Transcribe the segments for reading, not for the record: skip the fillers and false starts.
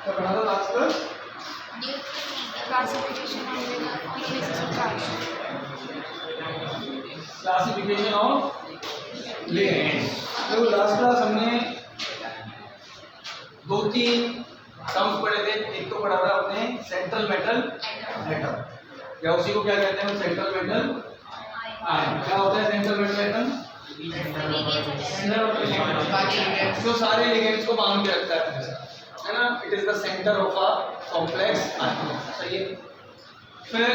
क्या पढ़ा था last class? Classification classification of ligands. तो लास्ट क्लास हमने 2-3 टर्म्स पढ़े थे। एक तो पढ़ा था अपने सेंट्रल मेटल एटम, या उसी को क्या कहते हैं सेंट्रल मेटल आयन। क्या होता है सेंट्रल मेटल एटम? जो सारे लिगेंड्स को बांध के रखता है ना। It is the centre of a complex ion. सही है। फिर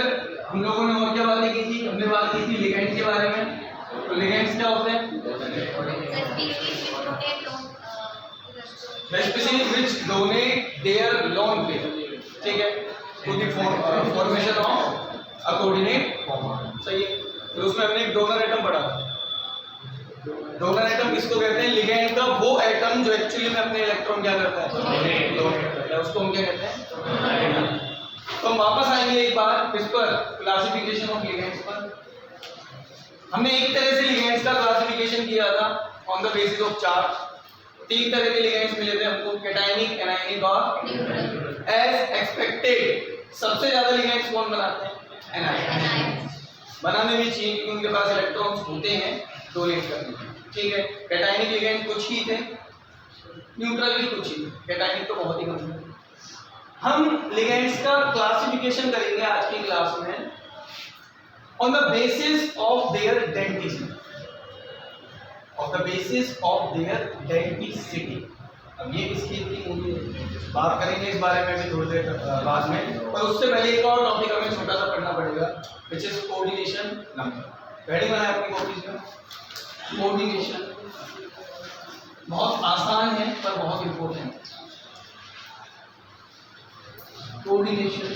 हम लोगों ने और क्या बातें की थी? हमने बात की थी लिगेंड के बारे में। तो लिगेंड्स क्या होते हैं? The species which donate their lone pair, ठीक है, to the formation of a coordinate bond। सही है। फिर उसमें हमने एक डोनर एटम पढ़ा था। डोनर एटम किसको कहते हैं? लिगेंड का वो एटम जो एक्चुअली में अपने इलेक्ट्रॉन क्या करता है? डोनेट करता है। उसको हम क्या कहते हैं? तो हम वापस आएंगे एक बार इस पर, क्लासिफिकेशन ऑफ लिगेंड्स पर। हमने एक तरह से लिगेंड्स का क्लासिफिकेशन किया था on the basis of charge. 3 तरह के लिगेंड्स मिले थे हमको, कैटायनिक, एनायनिक और न्यूट्रल। एज एक्सपेक्टेड सबसे ज्यादा लिगेंड्स कौन बनाते हैं? एनायन। बनाने भी चाहिए क्योंकि उनके पास इलेक्ट्रॉन्स होते हैं डोनेट करने के। ठीक है। कैटायनिक लिगेंड कुछ ही थे, न्यूट्रल भी कुछ ही थे, कैटायनिक तो बहुत ही कम थे। हम लिगेंड्स का क्लासिफिकेशन करेंगे आज की क्लास में on the basis of their density. On the basis of their density. अब ये किसकी इतनी मूवी है, बात करेंगे इस बारे में भी थोड़ी देर बाद में। पर उससे पहले एक और टॉपिक हमें छोटा सा पढ़ना पड़ेगा, which is coordination number. Ready बनाए अपनी कॉपीज में? कोऑर्डिनेशन बहुत आसान है पर बहुत इंपॉर्टेंट। कोऑर्डिनेशन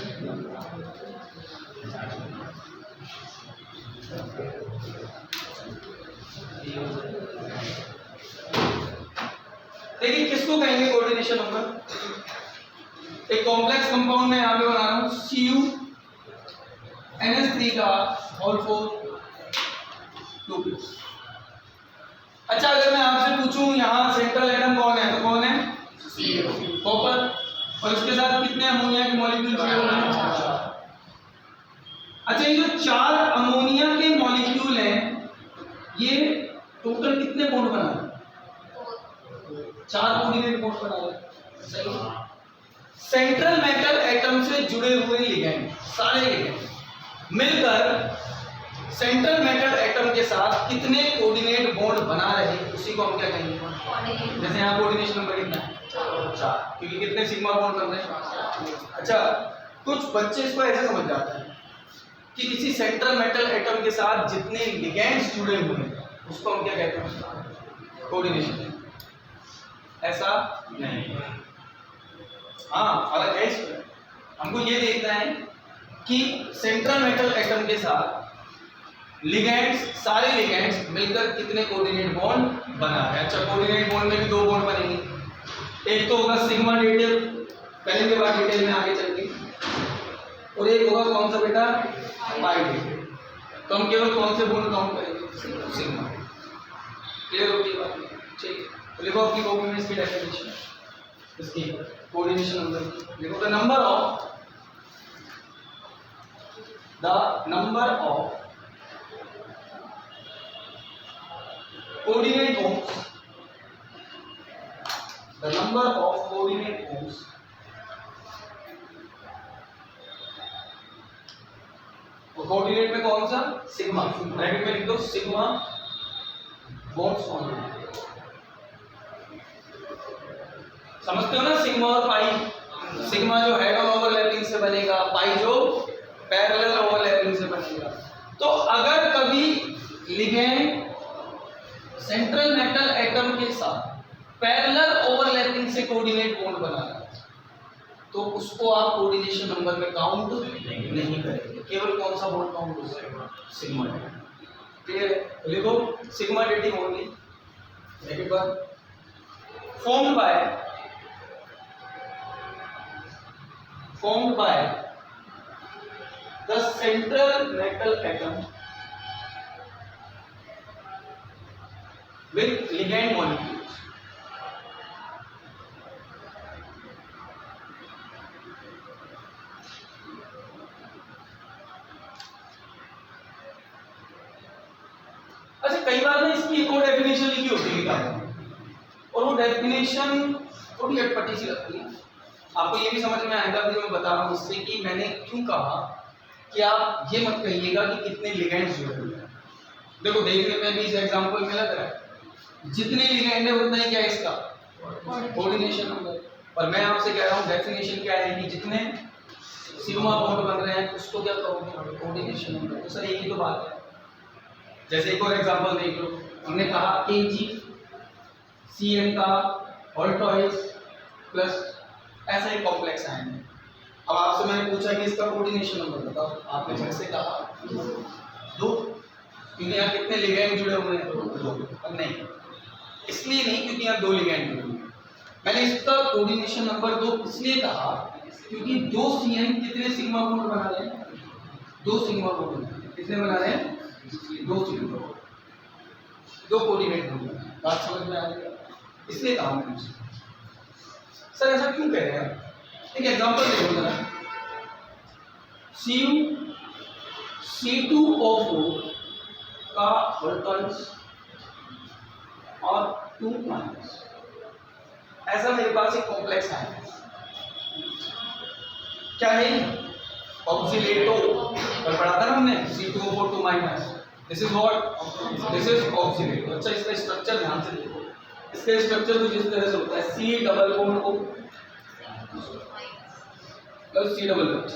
देखिए किसको कहेंगे कोऑर्डिनेशन नंबर? एक कॉम्प्लेक्स कंपाउंड में यहां पे बना रहा हूं CuNH3 का होल 4 2+। अच्छा, अगर मैं आपसे पूछूं यहां सेंट्रल एटम कौन है तो कौन है? कॉपर। और इसके साथ कितने अमोनिया के मॉलिक्यूल जुड़े हुए हैं? 4। अच्छा, ये जो 4 अमोनिया के मॉलिक्यूल हैं ये टोटल कितने बॉन्ड बना रहे हैं? 4 कोऑर्डिनेट बॉन्ड बना रहे हैं। सही। सेंट्रल मेटल एटम से जुड़े हुए लिगेंड, सारे लिगेंड मिलकर सेंट्रल मेटल एटम के साथ कितने कोऑर्डिनेट बॉन्ड बना रहे हैं उसी को हम क्या कहेंगे? जैसे यहाँ कोऑर्डिनेशन नंबर कितना है? 4, क्योंकि कितने सिग्मा बॉन्ड बन रहे हैं? अच्छा, कुछ बच्चे इसको ऐसे समझ जाते हैं कि किसी सेंट्रल मेटल एटम के साथ जितने लिगेंड्स जुड़े हुए हैं उसको हम क्या कहते हैं? कोऑर्डिनेशन। ऐसा नहीं। हाँ, फर्क है इसमें। हमको ये देखना है कि सेंट्रल मेटल एटम के साथ लिगेंड्स, सारे लिगेंड्स मिलकर कितने कोऑर्डिनेट बॉन्ड बना है। अच्छा, कोऑर्डिनेट बॉन्ड में भी 2 बॉन्ड बनेंगे। एक तो होगा सिग्मा डेटिव, करेंगे बात डिटेल में आगे चल के, और एक होगा कौन सा बेटा? पाई डेटिव। तो हम केवल कौन से बॉन्ड काउंट करेंगे? सिग्मा। क्लियर होगी बात? ठीक। तो लिखो अपनी कॉपी में इसकी डेफिनेशन, इसकी कोऑर्डिनेशन नंबर लिखो। The number of coordinate bonds, the number of coordinate bonds और कोऑर्डिनेट में कौन सा? सिग्मा। ब्रैकेट में लिख दो सिग्मा बॉन्ड्स ओनली। समझते हो ना सिग्मा और पाई? सिग्मा जो हेड ऑन ओवरलैपिंग से बनेगा, पाई जो पैरेलल ओवरलैपिंग से बनेगा। तो अगर कभी लिगेंड सेंट्रल मेटल एटम के साथ पैरेलल ओवरलैपिंग से कोऑर्डिनेट बॉन्ड बना रहा है तो उसको आप कोऑर्डिनेशन नंबर में काउंट नहीं करेंगे, केवल कौन सा बॉन्ड काउंट होगा? Sigma dative. क्लियर है? लिखो सिग्मा डेटिव ओनली। एक बार formed by the central metal atom with ligand molecules definition लिखी होती है किताबों में, और वो डेफिनेशन थोड़ी अटपटी सी लगती है। आपको ये भी समझ में आएगा कि मैं बता रहा हूँ इससे कि मैंने क्यों कहा कि आप ये मत कहिएगा कि कितने लिगेंड्स जुड़े हुए हैं। देखो देखने में भी इस एग्जांपल में लग रहा है जितने लिगेंड है उतना ही क्या है इसका कोऑर्डिनेशन नंबर। और मैं आपसे कह रहा हूँ डेफिनेशन क्या है कि जितने सिग्मा बॉन्ड बन रहे हैं उसको क्या कहोगे कोऑर्डिनेशन नंबर। तो सर एक ही तो बात है। जैसे एक और एग्जांपल देख लो, हमने कहा AgCN का ऑल्टोइस प्लस ऐसा एक कॉम्प्लेक्स आयन है। अब आपसे मैंने पूछा कि इसका कोऑर्डिनेशन नंबर बताओ, आपने झट से कहा 2, क्योंकि यहाँ कितने लिगैंड जुड़े हुए हैं 2। अब नहीं, इसलिए नहीं क्योंकि यहाँ 2 लिगैंड जुड़े हुए हैं, मैंने इसका कोऑर्डिनेशन नंबर 2 इसलिए कहा क्योंकि 2 CN कितने सिग्मा बॉन्ड बना रहे हैं 2 सिग्मा बॉन्ड कितने बना रहे हैं 2 सिग्मा बॉन्ड, 2 कोऑर्डिनेट बन रहे हैं। बात समझ में आ रही है, इसलिए कहा मैंने। सर ऐसा क्यों कह रहे हैं? एक एग्जांपल देखो जरा, C2O4 का ऑल्टोइस और 2 ऐसा मेरे पास एक कॉम्प्लेक्स है, क्या है ऑक्सीलेटो, कल पढ़ा था ना हमने C2O4 2-, this is what this is oxalato. अच्छा इसका स्ट्रक्चर ध्यान से देखो, इसका स्ट्रक्चर कुछ इस तरह से होता है C double bond O plus C double bond,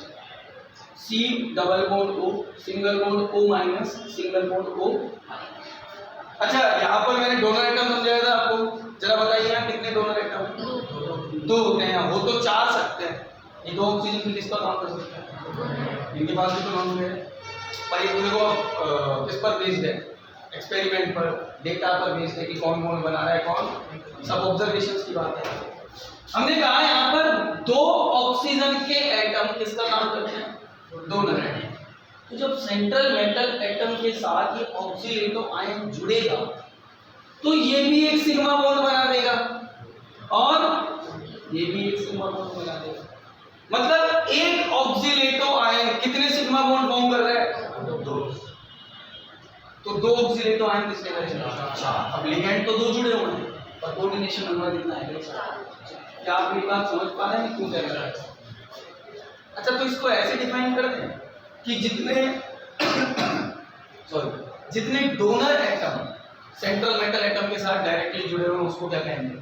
C double bond O single bond O minus single bond O। अच्छा यहाँ पर मैंने डोनर एटम समझाया था आपको, जरा बताइए यहाँ कितने डोनर एटम 2 होते हैं, हो तो 4 सकते हैं, ये 2 ऑक्सीजन की किसका काम कर सकते हैं, इनके पास भी तो नाम है, पर ये पूरे को किस पर बेस्ड है एक्सपेरिमेंट पर, डेटा पर बेस्ड है कि कौन कौन बना रहा है कौन, सब ऑब्जर्वेशंस की बात है। हमने कहा यहाँ पर 2 ऑक्सीजन के एटम किसका काम करते हैं डोनर एटम। तो जब सेंट्रल मेटल एटम के साथ ये ऑक्सीलेटो आयन जुड़ेगा तो ये भी एक सिग्मा बॉन्ड बना देगा और ये भी एक सिग्मा बॉन्ड बना देगा, मतलब एक ऑक्सीलेटो आयन कितने सिग्मा बॉन्ड फॉर्म कर रहा है 2। तो 2 ऑक्सीलेटो आयन किसने करेंगे 4। अब लिगैंड तो 2 जुड़े हुए हैं पर कोऑर्डिनेशन नंबर कितना है 4। क्या आप ये बात समझ पा रहे हैं क्यों कह रहा है? अच्छा तो इसको ऐसे डिफाइन करते हैं कि जितने donor atom central metal atom के साथ डायरेक्टली जुड़े हुए हैं उसको क्या कहेंगे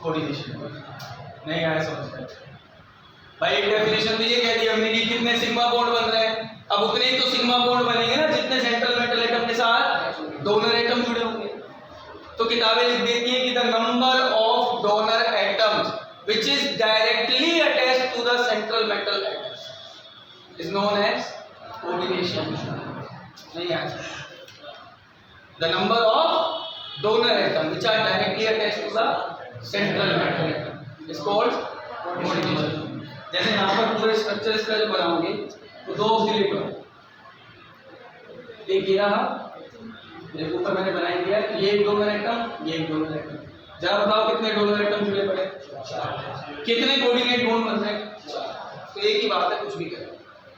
कोऑर्डिनेशन। नहीं आया समझ में भाई, एक डेफिनेशन तो ये कह दी हमने कि कितने सिग्मा बॉन्ड बन रहे हैं, अब उतने ही तो सिग्मा बॉन्ड बनेंगे ना जितने सेंट्रल मेटल एटम के साथ डोनर एटम जुड़े होंगे। तो किताबें लिख देती हैं कि the number of donor atoms which is directly attached to the central metal atom is known as coordination। नहीं आया, the number of donor atom which are directly attached to the central metal atom is called coordination। जैसे यहाँ पर पूरे structure इसका जब बनाओगे तो 2 ऑक्सीलेटर, एक ये रहा, एक ऊपर मैंने बना दिया, ये एक डोनर एटम ये एक डोनर एटम। जरा बताओ कितने डोनर एटम जुड़े पड़े 4। कितने कोऑर्डिनेट बॉन्ड बन रहे हैं 4। तो एक ही बात है कुछ भी करें,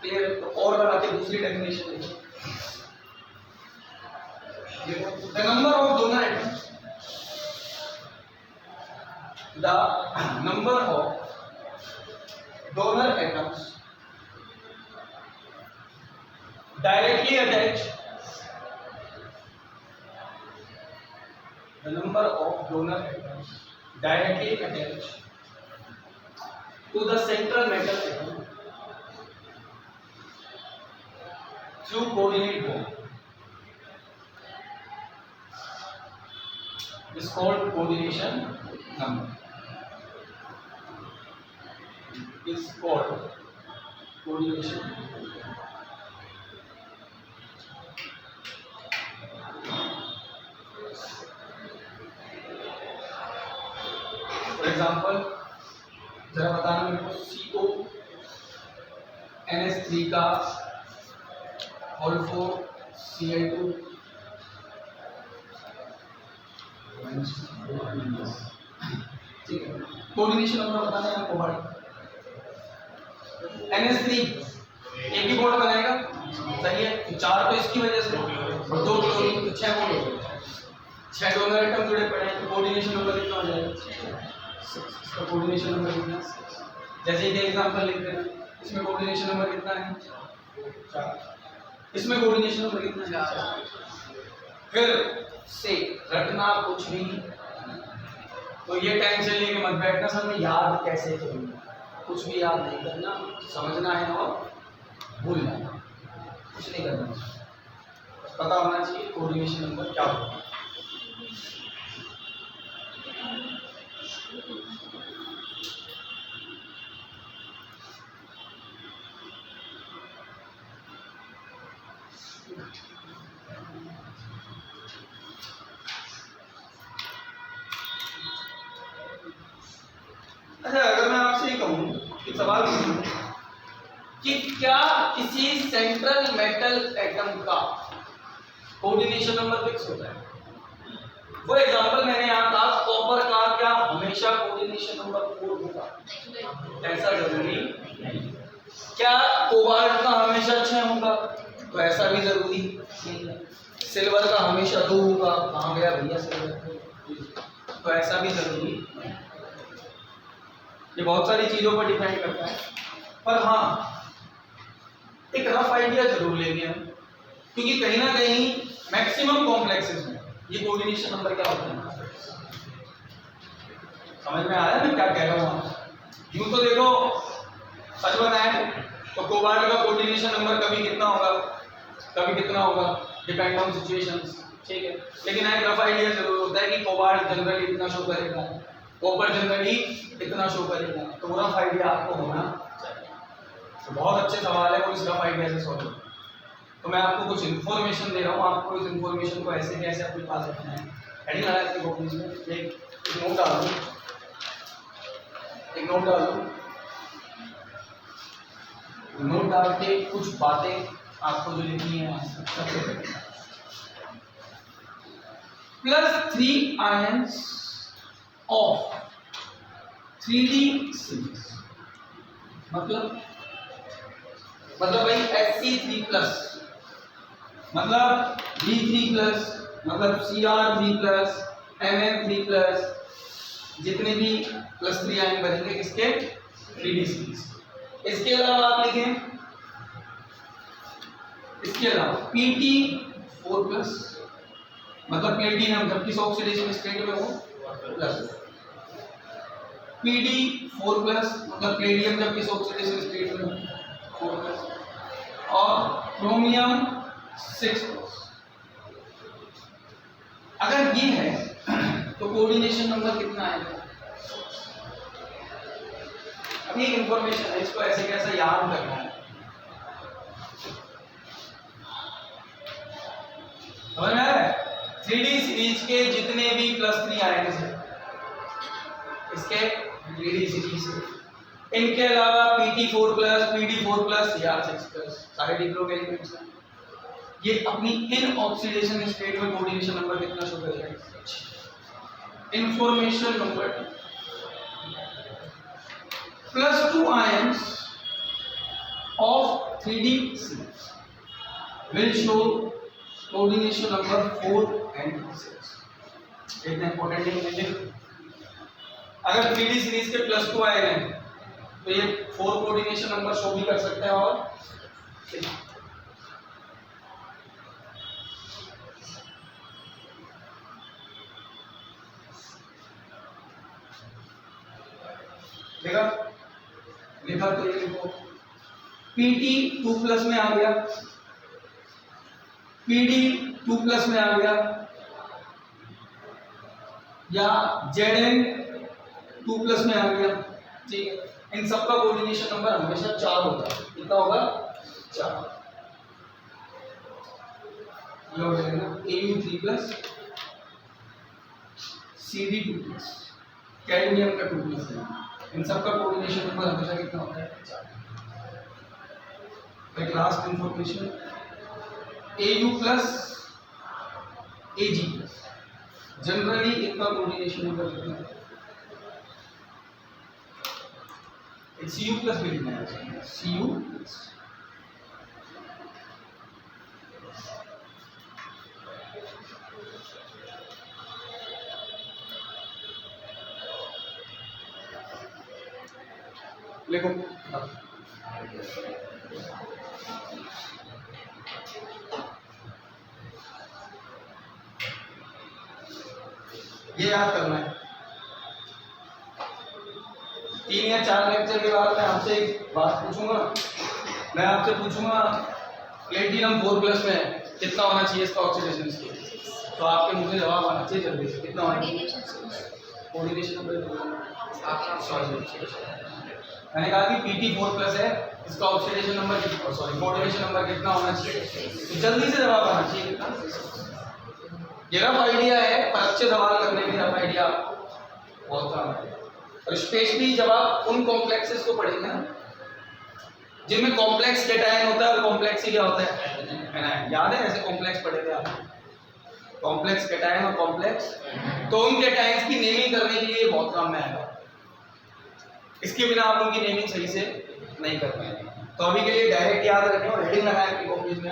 क्लियर। तो और बना के दूसरी डेफिनेशन देखिए, the number of donor atoms, the number of donor atoms directly attached, the number of donor atoms directly attached to the central metal atom through coordinate bond is called coordination number, is called coordination number। For example जरा बताना मेरे को, CONH3 का whole 4 Cl2 ठीक है, coordination number बताना है आपको भाई। NH3 एक ही बॉन्ड बनाएगा, सही है, तो 4 तो इसकी वजह से और 2 क्लोरीन तो 6 बॉन्ड हो गए। 6 डोनर एटम जुड़े पड़े हैं, तो कोऑर्डिनेशन नंबर कितना हो जाएगा? 6। इसका कोऑर्डिनेशन नंबर कितना है? जैसे कि एग्जांपल लिखते हैं, इसमें कोऑर्डिनेशन नंबर कितना है? 4। इसमें कोऑर्डिनेशन नंबर कितना है? 4। फिर से रटना कुछ भी, तो ये टेंशन लेके मत बैठना सर मैं याद कैसे करूँगा, कुछ भी याद नहीं करना, समझना है और भूल जाना, कुछ नहीं करना, बस पता होना चाहिए कोऑर्डिनेशन नंबर क्या होता है। अच्छा, अगर मैं आपसे ये कहूँ कि सवाल पूछूं कि क्या किसी सेंट्रल मेटल एटम का कोऑर्डिनेशन नंबर फिक्स होता है? वो एग्जांपल मैंने यहाँ कहा कॉपर का क्या हमेशा कोऑर्डिनेशन नंबर 4 होगा? ऐसा जरूरी नहीं। क्या कोबाल्ट का हमेशा 6 होगा? तो ऐसा भी जरूरी नहीं है। सिल्वर का हमेशा 2 होगा? कहाँ गया भैया सिल्वर? तो ऐसा भी जरूरी नहीं। ये बहुत सारी चीजों पर डिपेंड करता है, पर हाँ एक रफ आइडिया जरूर लेंगे हम, क्योंकि कहीं ना कहीं मैक्सिमम कॉम्प्लेक्सेस में ये कोऑर्डिनेशन नंबर क्या होता है। समझ में आया मैं क्या कह रहा हूँ? यूं तो देखो, सच बताएं तो कोबाल्ट का कोऑर्डिनेशन नंबर कभी कितना होगा, कभी कितना होगा, डिपेंड ऑन सिचुएशंस, ठीक है। लेकिन एक रफ आइडिया जरूर होता है कि कोबाल्ट जनरली इतना शो करेगा, कॉपर जनरली इतना शो करेगा, तो रफ आइडिया आपको होना चाहिए। तो बहुत अच्छे सवाल है, वो इस रफ आइडिया से सॉल्व होगा। तो मैं आपको कुछ इन्फॉर्मेशन दे रहा हूँ, आपको इस इन्फॉर्मेशन को ऐसे कैसे अपने पास रखना है। हेडिंग लगा के कॉपीज में एक नोट डाल दूँ, एक नोट डाल दूँ, नोट डाल के कुछ बातें आपको जो लिखनी है सबसे पहले +3 आयंस ऑफ 3D सीरीज, मतलब भाई Sc3+, मतलब B3+, मतलब Cr3+, Mn3+, जितने भी +3 आयन बनेंगे किसके? 3D series. इसके अलावा आप लिखें, इसके अलावा Pt4+, मतलब प्लेटिनम जब किस ऑक्सीडेशन स्टेट में हो प्लस, Pd4+, मतलब प्लेटिनम जब किस ऑक्सीडेशन स्टेट में हो 4+, और क्रोमियम 6+। अगर ये है तो कोऑर्डिनेशन नंबर कितना आएगा? अभी एक इंफॉर्मेशन है, इसको ऐसे कैसे याद करना है, समझ में आ रहा है? 3D सीरीज के जितने भी +3 आयन हैं इसके 3D सीरीज से, इनके अलावा Pt4+, Pd4+, Cr6+, सारे डिप्लो एलिमेंट्स हैं, ये अपनी इन ऑक्सीडेशन स्टेट में कोऑर्डिनेशन नंबर कितना शो करेगा? Information number +2 ions of 3D series will show coordination number 4 and 6. इतना इंपॉर्टेंट नहीं है। अगर 3D सीरीज के +2 आयन हैं तो ये 4 कोऑर्डिनेशन नंबर शो भी कर सकते हैं और 6। देखा लिखा तो ये लिखो, Pt2+ में आ गया, Pd2+ में आ गया, या Zn2+ में आ गया, ठीक है। इन सब का कोऑर्डिनेशन नंबर हमेशा 4 होता है। कितना होगा? 4। ये हो जाएगा Au3+, Cd2+, कैडमियम का 2+ है। इन सब का कोऑर्डिनेशन नंबर हमेशा कितना होता है? 4। एक last information, Au+, Ag+, generally इनका कोऑर्डिनेशन नंबर कितना है? Cu+ भी लिखना है, Cu+। लिखो। ये याद करना है। 3 या 4 लेक्चर के बाद मैं आपसे एक बात पूछूंगा। मैं आपसे पूछूंगा प्लेटिनम 4+ में कितना होना चाहिए इसका ऑक्सीडेशन स्कोर, तो आपके मुझे जवाब आना चाहिए जल्दी से। कितना होना चाहिए? मैंने कहा कि Pt 4+ है, इसका ऑक्सीडेशन नंबर कोऑर्डिनेशन नंबर कितना होना चाहिए, तो जल्दी से जवाब आना चाहिए। ये रफ आइडिया है, पर अच्छे सवाल करने में रफ आइडिया बहुत काम है। और स्पेशली जब आप उन कॉम्प्लेक्सेस को पढ़ेंगे ना जिनमें कॉम्प्लेक्स कैटायन होता है, और कॉम्प्लेक्स ही क्या होता है, याद है ऐसे कॉम्प्लेक्स पढ़े थे आप, कॉम्प्लेक्स कैटायन और कॉम्प्लेक्स, तो उन कैटायंस की नेमिंग करने के लिए बहुत काम में आएगा। इसके बिना आप उनकी नेमिंग सही से नहीं कर पाएंगे। तो अभी के लिए डायरेक्ट याद रखें और हेडिंग लगाएं अपनी कॉपीज में,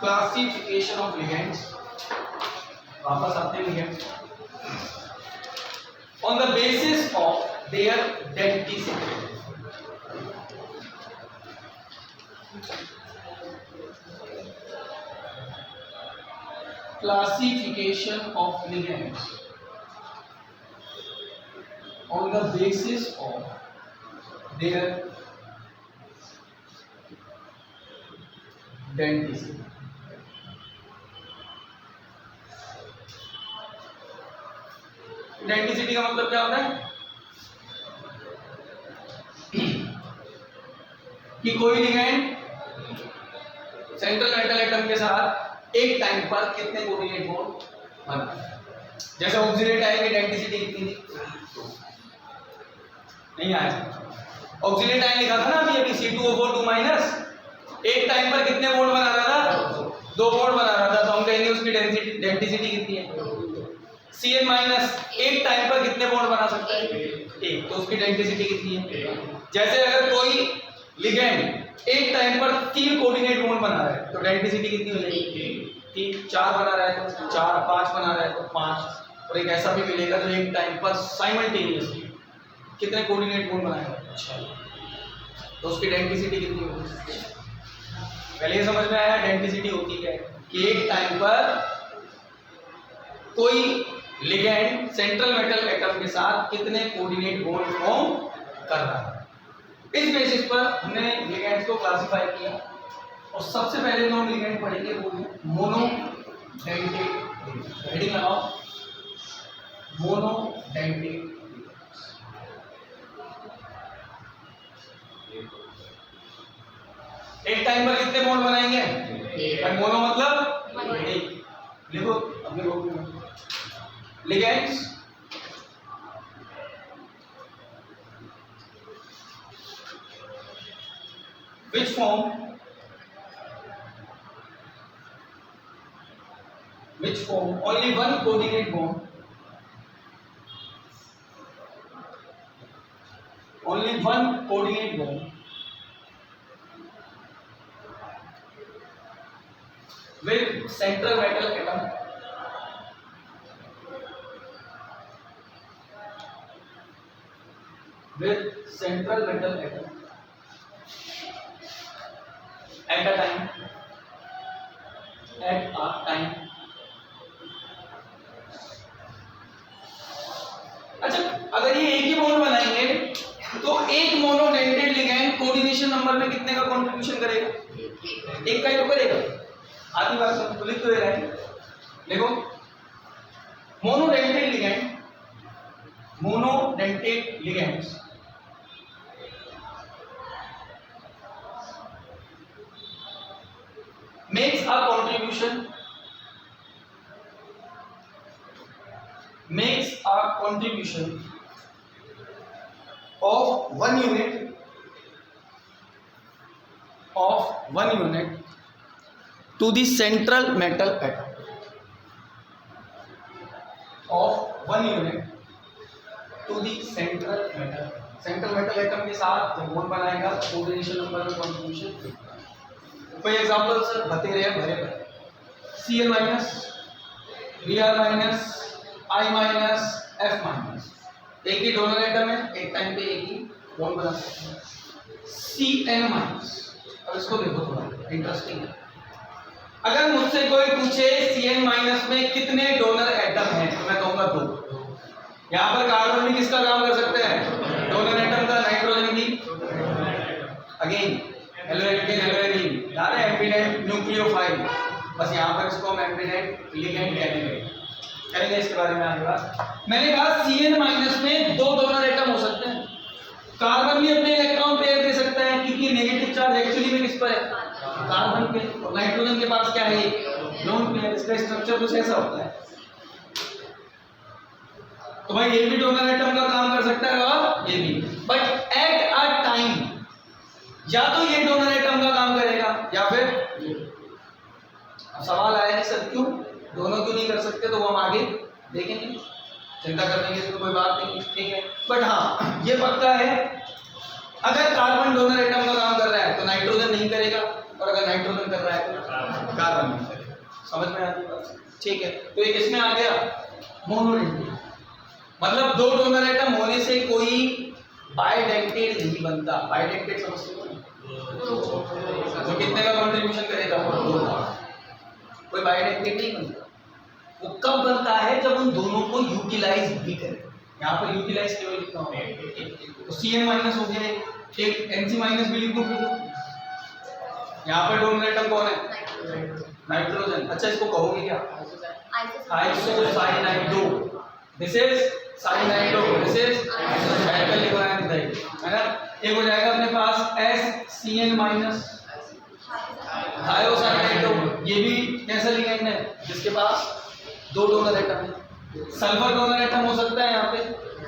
क्लासिफिकेशन ऑफ लिगेंड्स। वापस आते हैं ligands on the basis of their density. Classification of ligands on the basis of their denticity. Denticity का मतलब क्या होता है कि कोई लिगेंड सेंट्रल मेटल एटम के साथ एक टाइम पर कितने कोऑर्डिनेट बॉन्ड बनता है। जैसे ऑक्सीडेट आयन की डेंसिटी कितनी थी, नहीं आया, ऑक्सीडेट आयन लिखा था ना अभी C2O4 एक टाइम पर कितने बॉन्ड बना रहा था, 2 बॉन्ड बना रहा था, तो हम कहेंगे उसकी डेंसिटी कितनी है। Cn- एक टाइम पर कितने बॉन्ड बना सकता है, एक, तो उसकी डेंसिटी कितनी है। जैसे अगर कोई लिगेंड एक टाइम पर 3 कोऑर्डिनेट बॉन्ड बना रहा है तो डेंसिटी कितनी हो जाएगी, 3, 4 बना रहा है तो 4, 5 बना रहा है तो 5, और एक ऐसा भी मिलेगा जो एक टाइम पर साइमल्टेनियसली कितने कोऑर्डिनेट बॉन्ड बनाएगा, 6, तो उसकी डेंसिटी कितनी होगी। पहले ये समझ में आया डेंसिटी होती है कि एक टाइम पर कोई लिगेंड सेंट्रल मेटल एटम के साथ कितने कोऑर्डिनेट बॉन्ड फॉर्म कर रहा है। इस बेसिस पर हमने लिगेंड्स को क्लासिफाई किया, और सबसे पहले जो हम लिगेंड पढ़ेंगे वो मोनोडेंटेट। हेडिंग लगाओ, मोनोडेंटेट। एक टाइम पर कितने बॉन्ड बनाएंगे, मोनो मतलब एक। लिखो अपने बुक में, ligands which form only one coordinate bond, with central metal atom, at a time अच्छा, अगर ये एक ही बॉन्ड बनाएंगे तो एक मोनोडेंटेड लिगेंड कोऑर्डिनेशन नंबर में कितने का कंट्रीब्यूशन करेगा, एक का ही तो करेगा। आधी बात समझ तो लिख तो दे रहा है, देखो monodentate ligands makes a contribution of 1 unit to the central metal atom, of 1 unit to the central metal atom के साथ जब बॉन्ड बनाएगा कोऑर्डिनेशन नंबर में कंट्रीब्यूशन। कोई एग्जांपल सर बते रहे भरे Cl-, Br-, I-, F-, एक ही डोनर एटम है, एक टाइम पे एक ही बॉन्ड बना सकते हैं। CN minus. अब इसको देखो थोड़ा इंटरेस्टिंग है। अगर मुझसे कोई पूछे CN माइनस में कितने डोनर एटम हैं तो मैं कहूंगा 2। यहाँ पर कार्बन भी किसका काम कर सकते हैं? डोनर एटम का। नाइट्रोजन भी अगेन हेलोएरिन याद है, एम्बिडेंट न्यूक्लियोफाइल। बस यहाँ पर इसको हम एम्बिडेंट लिगेंड करेंगे इसके बारे में आगे बात। मैंने कहा CN माइनस में 2 डोनर एटम हो सकते हैं। कार्बन भी अपने इलेक्ट्रॉन पेयर दे सकता है क्योंकि नेगेटिव चार्ज एक्चुअली में किस पर है? कार्बन पे। और नाइट्रोजन के पास क्या है? Lone pair. इसका स्ट्रक्चर कुछ ऐसा होता है। तो भाई ये भी डोनर एटम का काम कर सकता है और ये भी, बट एट अ टाइम या तो ये डोनर एटम का काम करेगा या फिर अब सवाल आया है सर क्यों दोनों क्यों नहीं कर सकते, तो वो हम आगे देखेंगे, चिंता करने की इसमें कोई बात नहीं, ठीक है। बट हाँ ये पक्का है अगर कार्बन डोनर एटम का काम कर रहा है तो नाइट्रोजन नहीं करेगा, और अगर नाइट्रोजन कर रहा है तो कार्बन नहीं करेगा। समझ में आती बात? ठीक है। तो ये किसमें आ गया? मोनोडेंटेट। मतलब 2 डोनर एटम होने से कोई बाइडेंटेट नहीं बनता। बाइडेंटेट समझते हो? तो कितने का कंट्रीब्यूशन करेगा? 2 का। कोई बाइडेंटेट नहीं बनता। वो कब बनता है? जब उन दोनों को यूटिलाइज भी करें। यहाँ पर यूटिलाइज केवल लिखना होगा। तो CN माइनस हो गया, एक NC माइनस भी लिख दो फिर। यहाँ पर डोनर एटम कौन है? नाइट्रोजन। अच्छा इसको कहोगे क्या? Isocyanido. This is cyanido, this is isocyanide है ना। एक हो जाएगा अपने पास SCN माइनस थायोसाइनाइडो। ये भी कैसा लिगेंड है? जिसके पास 2 डोनर एटम है। सल्फर डोनर एटम हो सकता है यहाँ पे,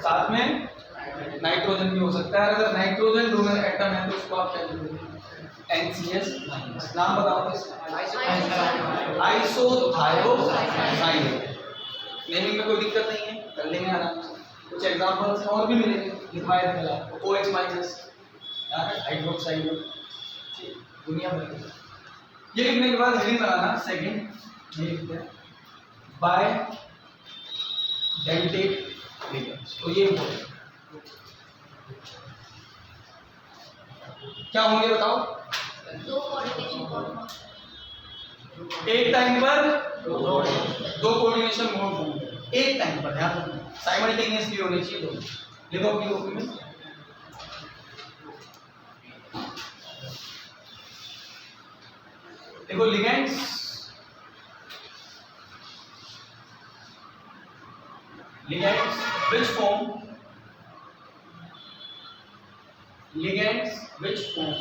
साथ में नाइट्रोजन भी हो सकता है। अगर नाइट्रोजन डोनर एटम है तो उसको आप क्या लिखोगे? NCS minus. नाम बताओ इसका। आइसोथायोसाइनाइड। नेमिंग में कोई दिक्कत नहीं है, कर लेंगे आराम से। कुछ एग्जांपल्स और भी मिलेंगे लिखवाए थे आप। OH माइनस हाइड्रोक्साइड दुनिया भर। ये लिखने के बाद हेडिंग बनाना सेकंड, ये लिखते हैं बाय डेल्टेट लिगेंड्स। तो ये क्या होंगे बताओ? 2 कोऑर्डिनेशन मोड। एक टाइम पर 2 कोऑर्डिनेशन मोड होंगे एक टाइम पर। ध्यान रखना साइमल्टेनियसली होने चाहिए दोनों। लिखो अपनी कॉपी में। देखो ligands which form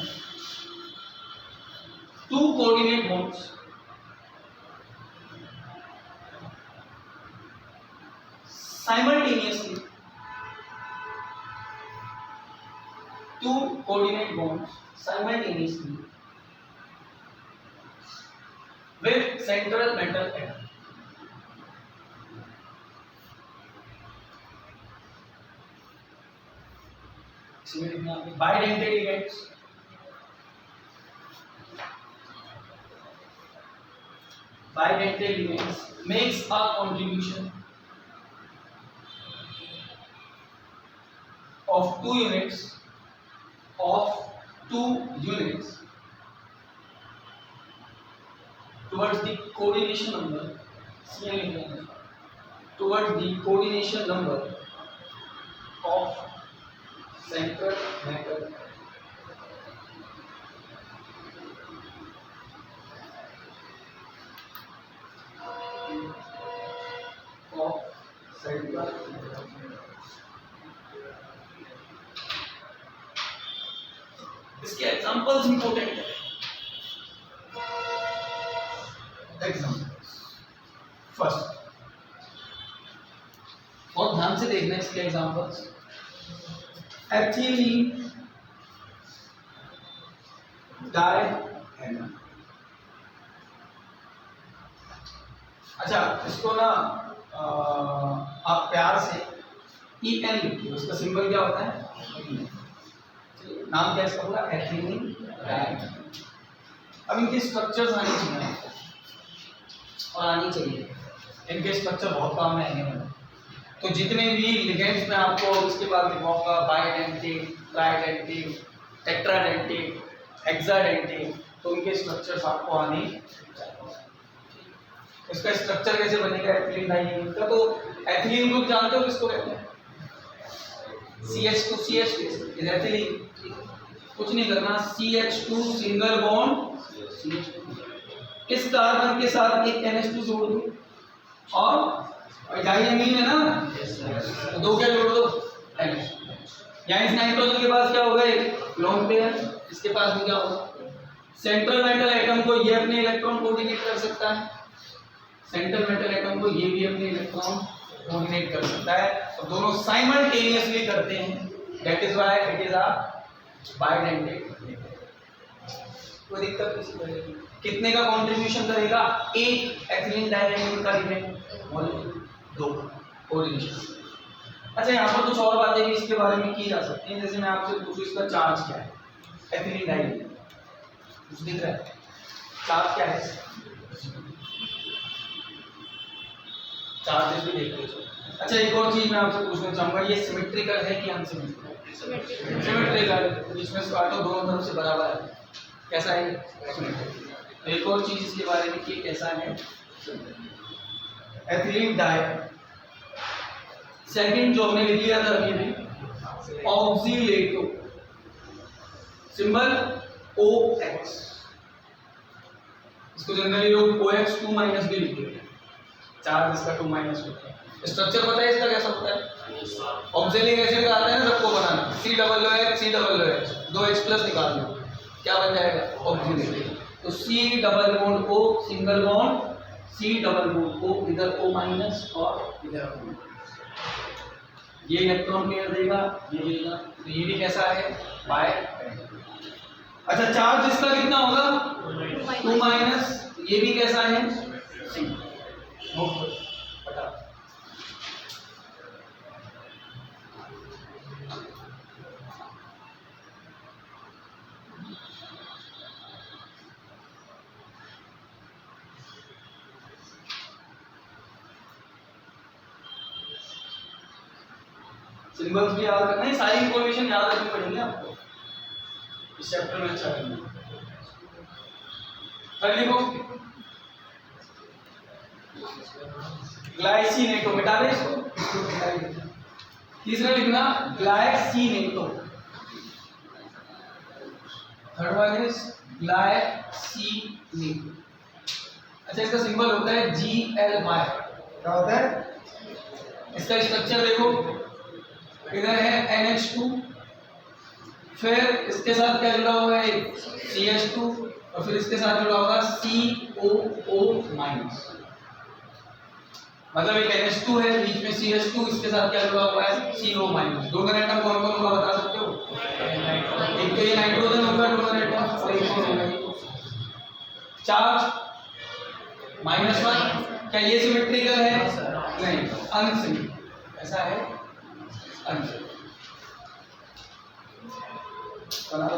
2 coordinate modes simultaneously. 2 coordinate bonds simultaneously with central metal atom. Bidentate ligands makes a contribution of 2 units towards the coordination number of central metal इसके एग्जांपल्स इंपॉर्टेंट है। Examples first बहुत ध्यान से देखना इसके examples. Ethylene diamine. अच्छा इसको ना आप प्यार से EN लिखिए। उसका सिंबल क्या होता है? नाम क्या इसका पूरा? Ethylene diamine. अब इनके स्ट्रक्चर्स आने चाहिए और आनी चाहिए। इनके स्ट्रक्चर बहुत काम में आएंगे मैंने। तो जितने भी लिगेंड्स में आपको इसके बाद लिखवाऊंगा बाइडेंटेट, ट्राइडेंटेट, टेट्राडेंटेट, हेक्साडेंटेट, तो उनके स्ट्रक्चर्स आपको आने चाहिए। इसका स्ट्रक्चर कैसे बनेगा एथिलीन डाइईन का? तो एथिलीन ग्रुप जानते हो किसको कहते हैं? CH2CH is ethylene. कुछ नहीं करना, CH2 सिंगल बॉन्ड CH2 इस कार्बन के साथ एक NH2 जोड़ दो और डाइएमीन है ना, दो क्या जोड़ दो NH2। यहाँ इस नाइट्रोजन के पास क्या होगा? एक लोन पेयर, इसके पास भी क्या होगा? सेंट्रल मेटल एटम को ये अपने इलेक्ट्रॉन कोऑर्डिनेट कर सकता है, सेंट्रल मेटल एटम को ये भी अपने इलेक्ट्रॉन कोऑर्डिनेट कर सकता है, और दोनों साइमल्टेनियसली करते हैं। That is why it is a bidentate. कोई दिक्कत नहीं। कितने का कंट्रीब्यूशन करेगा? एक एथिलीन डाइईन का मॉलिक्यूल, दो कोऑर्डिनेशन। अच्छा, यहाँ पर कुछ और बातें भी इसके बारे में की जा सकती हैं। जैसे मैं आपसे पूछूं इसका चार्ज क्या है एथिलीन डाइईन? कुछ दिख रहा है? चार्ज क्या है? चार्जेस भी देख लीजिए। अच्छा, एक और चीज मैं आपसे पूछना चाहूंगा, ये सिमेट्रिकल है कि अनसिमेट्रिकल? सिमेट्रिकल, इसमें से काटो दोनों तरफ से बराबर है। कैसा है? सिमेट्रिकल। एक और चीज इसके बारे में कि कैसा है एथिलीन डाइईन। सेकंड जो हमने लिख लिया था अभी भी, ऑक्सीलेटो, सिंबल OX। इसको जनरली लोग OX2 माइनस भी लिखते हैं, चार्ज इसका 2 माइनस होता है। स्ट्रक्चर पता है इसका कैसा होता है? ऑक्सिलिक एसिड का आता है ना सबको बनाना, COOH, दो H प्लस निकाल लो, क्या बन जाएगा? ऑक्सिलिक। तो C double bond O single bond, C double bond O, इधर O माइनस और इधर O। ये इलेक्ट्रॉन पेयर देगा, ये देगा, तो ये भी कैसा है? बाय। अच्छा, चार्ज इसका कितना होगा? 2 माइनस, ये भी कैसा है? C। सिंबल्स भी याद करना है, सारी इंफॉर्मेशन याद रखनी पड़ेगी आपको इस चैप्टर में। अच्छा करना। थर्ड लिखो ग्लाइसिनेटो, मिटा दे इसको। तीसरा लिखना glycinato, third one is glycinato. अच्छा, इसका सिंबल होता है GLY। क्या होता है? इसका स्ट्रक्चर देखो, इधर है NH2, फिर इसके साथ क्या जुड़ा हुआ है? CH2, और फिर इसके साथ जुड़ा होगा COO माइनस। मतलब एक NH2 है, बीच में CH2, इसके साथ क्या जुड़ा हुआ है? CO minus. डोनर एटम कौन कौन होगा बता सकते हो? एक तो ये नाइट्रोजन होगा डोनर एटम, और एक कौन होगा? चार्ज -1। क्या ये सिमेट्रिकल है? नहीं, अनसिमेट्रिकल। ऐसा है अनसिमेट्रिकल। बना दो।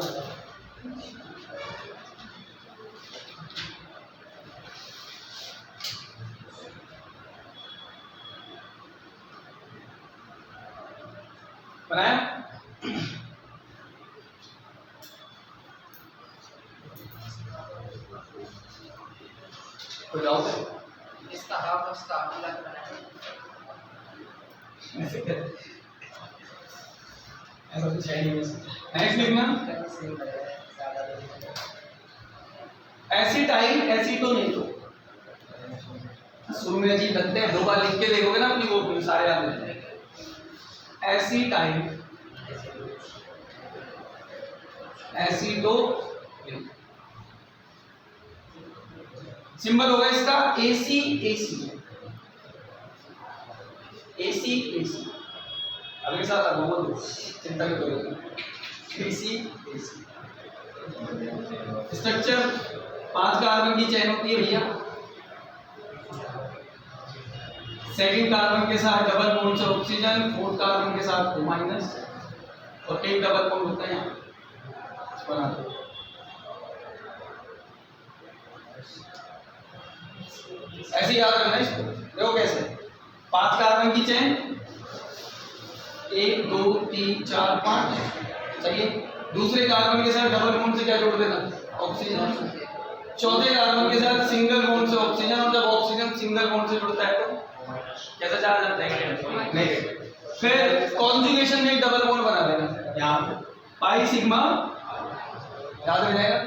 बनाया? कोई डाउट है? इसका हाफ उसका अलग बनाया ऐसा कुछ है नहीं। नेक्स्ट लिखना एसिटाइल एसीटोनेटो। शुरू में अजीब लगते हैं, दो बार लिख के देखोगे ना अपनी बुक में सारे याद हो जाएंगे। एसिटाइल एसीटो, सिंबल होगा इसका AC AC AC AC। अगले साथ अब बोल दो, चिंता मत करो। AC AC स्ट्रक्चर 5 कार्बन की चेन होती है भैया। सेकंड कार्बन के साथ डबल बॉन्ड से ऑक्सीजन, फोर्थ कार्बन के साथ O- और एक डबल बॉन्ड होता है यहाँ बना दो। ऐसे याद रखना इसको। देखो कैसे 5 कार्बन की चेन, 1 2 3 4 5 चाहिए। दूसरे कार्बन के साथ डबल बॉन्ड से क्या जोड़ देना, ऑक्सीजन। चौथे कार्बन के साथ सिंगल बॉन्ड से ऑक्सीजन, और जब ऑक्सीजन सिंगल बॉन्ड से जुड़ता है तो कैसा चार्ज आता है, नेगेटिव। फिर कॉन्जुगेशन में एक डबल बॉन्ड बना देना यहाँ पे, पाई सिग्मा, याद रह जाएगा,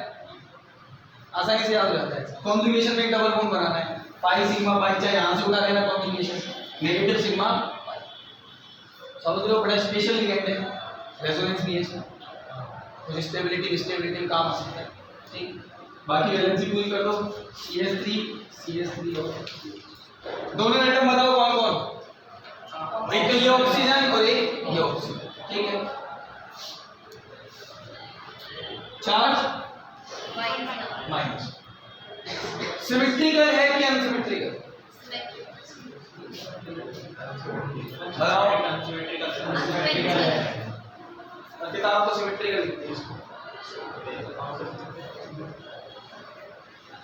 आसानी से याद हो जाता है। कॉन्जुगेशन में एक डबल बॉन्ड बनाना है, पाई सिग्मा पाई, चाहे यहाँ से उठा लेना कॉन्जुगेशन, नेगेटिव सिग्मा। समझ लो बड़ा स्पेशल लिगेंड है, रेजोनेंस भी है इसमें, तो स्टेबिलिटी स्टेबिलिटी काम आ सकता है, ठीक। बाकी वैलेंसी पूरी कर दो, CH3 और दोनों एटम बताओ कौन कौन, एक तो ये ऑक्सीजन और एक ये ऑक्सीजन, ठीक है। चार्ज माइनस, सिमेट्रिकल है कि अनसिमेट्रिकल, बताओ। किताब तो सिमेट्रिकल लिखती है इसको,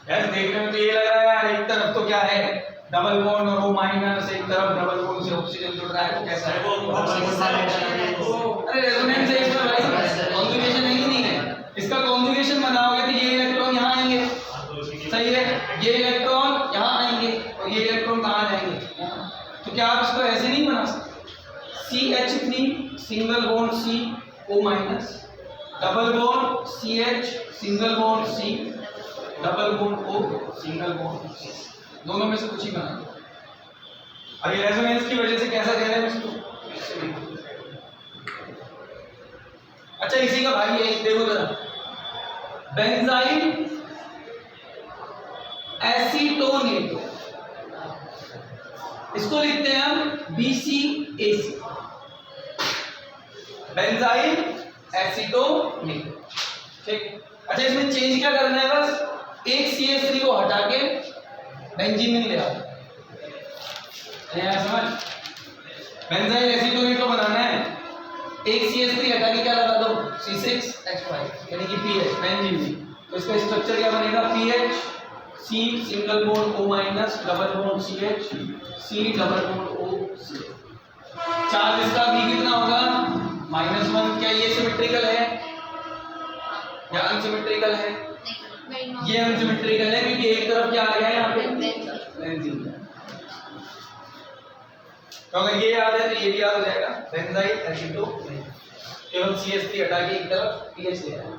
ऐसे देखने में तो ये लग रहा है यार एक तरफ तो क्या है डबल बॉन्ड और O माइनस, एक तरफ डबल बॉन्ड से ऑक्सीजन जुड़ रहा है, तो कैसा है, अरे रेजोनेंस है इसमें भाई, कॉन्जुगेशन नहीं है। इसका कॉन्जुगेशन बनाओगे तो ये इलेक्ट्रॉन यहाँ आएंगे, सही है, ये इलेक्ट्रॉन यहाँ आएंगे और ये इलेक्ट्रॉन कहाँ जाएंगे, तो क्या आप इसको ऐसे नहीं बना सकते, CH3 single bond C O minus, double bond CH single bond C, double bond O single bond C, दोनों में से कुछ ही बना। अब ये रेजोनेंस की वजह से कैसा दे रहे हैं इसको, अच्छा इसी का भाई है, देखो जरा, बेंजाइल एसीटोनेट, इसको लिखते हैं हम BCAC, बेंजाइल एसीटोनेट, ठीक। अच्छा इसमें चेंज क्या करना है, बस एक CH3 को हटा के बेंजीन ले आओ, समझ, बेंजाइल एसीटोनेट को बनाना है, एक CH3 हटा के क्या लगा दो, C6H5 यानी कि PH, बेंजीन। तो इसका स्ट्रक्चर क्या बनेगा, PH C single bond O minus, double bond CH C double bond O C। Charge इसका भी कितना होगा, -1। क्या ये सिमेट्रिकल है या अनसिमेट्रिकल है, ये अनसिमेट्रिकल है क्योंकि एक तरफ क्या आ गया है यहाँ पे बेंजीन, तो अगर ये याद है तो ये भी याद हो जाएगा, बेंजाइल एसीटोनेट, केवल CH3 हटा के एक तरफ PH ले आया।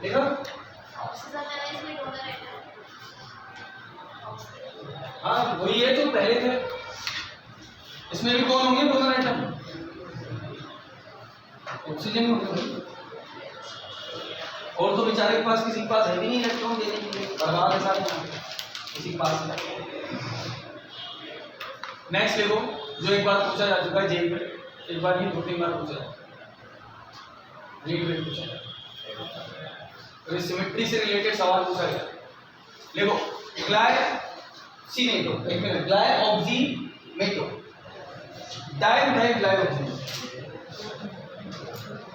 देखो हाँ वही है जो पहले थे, इसमें भी कौन होंगे डोनर एटम, ऑक्सीजन होंगे, और तो बेचारे के पास किसी के पास है भी नहीं इलेक्ट्रॉन देने के लिए, बर्बाद है सारे किसी के पास नहीं। नेक्स्ट देखो जो एक बार पूछा जा चुका है जेल में, एक बार नहीं 2-3 बार पूछा है, रीड में पूछा है, तो सिमेट्री से रिलेटेड सवाल पूछा गया। देखो ग्लाइसिनेटो, एक मिनट, ग्लाइऑक्सीनेटो, डाइमिथाइल ग्लाइऑक्सीनेटो,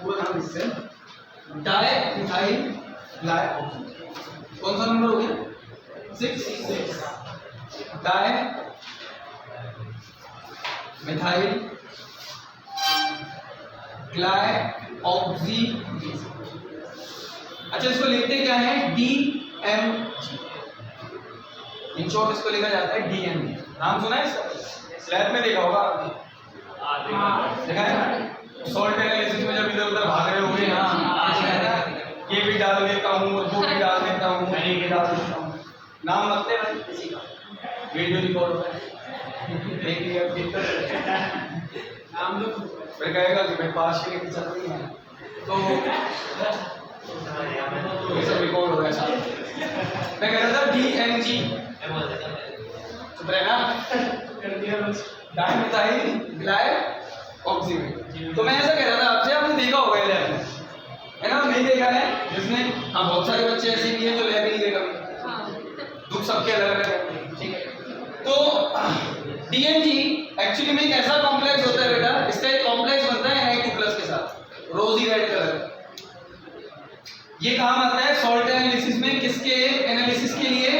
पूरा नाम इससे डाइमिथाइल ग्लाइऑक्सीनेटो, कौन सा नंबर हो गया 6 डाइमिथाइल ग्लाइऑक्सीनेटो। अच्छा इसको लिखते क्या है, DMG, इन शॉर्ट इसको लिखा जाता है DMG। नाम सुना है इसका, स्लैब में देखा होगा आपने, देखा है सॉल्ट एनालिसिस में जब इधर उधर भाग रहे होंगे, हाँ ये भी डाल देता हूँ वो भी डाल देता हूँ, मैं ये डाल देता हूँ, नाम मत ले भाई किसी का, वीडियो रिकॉर्ड होता है, देख लिया नाम तो फिर कहेगा कि मैं पास के लिए चल रही है, तो ये सब रिकॉर्ड हो गया। मैं कह रहा था DMG, चुप रहना, डाइमिथाइल ग्लाइऑक्सीनेटो। तो मैं ऐसा कह रहा था आपसे, आपने देखा होगा लैब में, है ना, नहीं देखा है जिसमें, हाँ बहुत सारे बच्चे ऐसे भी हैं जो लैब ही नहीं देखा, दुख सबके अलग अलग है, ठीक है। तो DMG एक्चुअली में एक ऐसा कॉम्प्लेक्स होता है बेटा, इसका एक कॉम्प्लेक्स बनता है Na2+ के साथ, रोजी रेड कलर, ये काम आता है सॉल्ट एनालिसिस में, किसके एनालिसिस के लिए,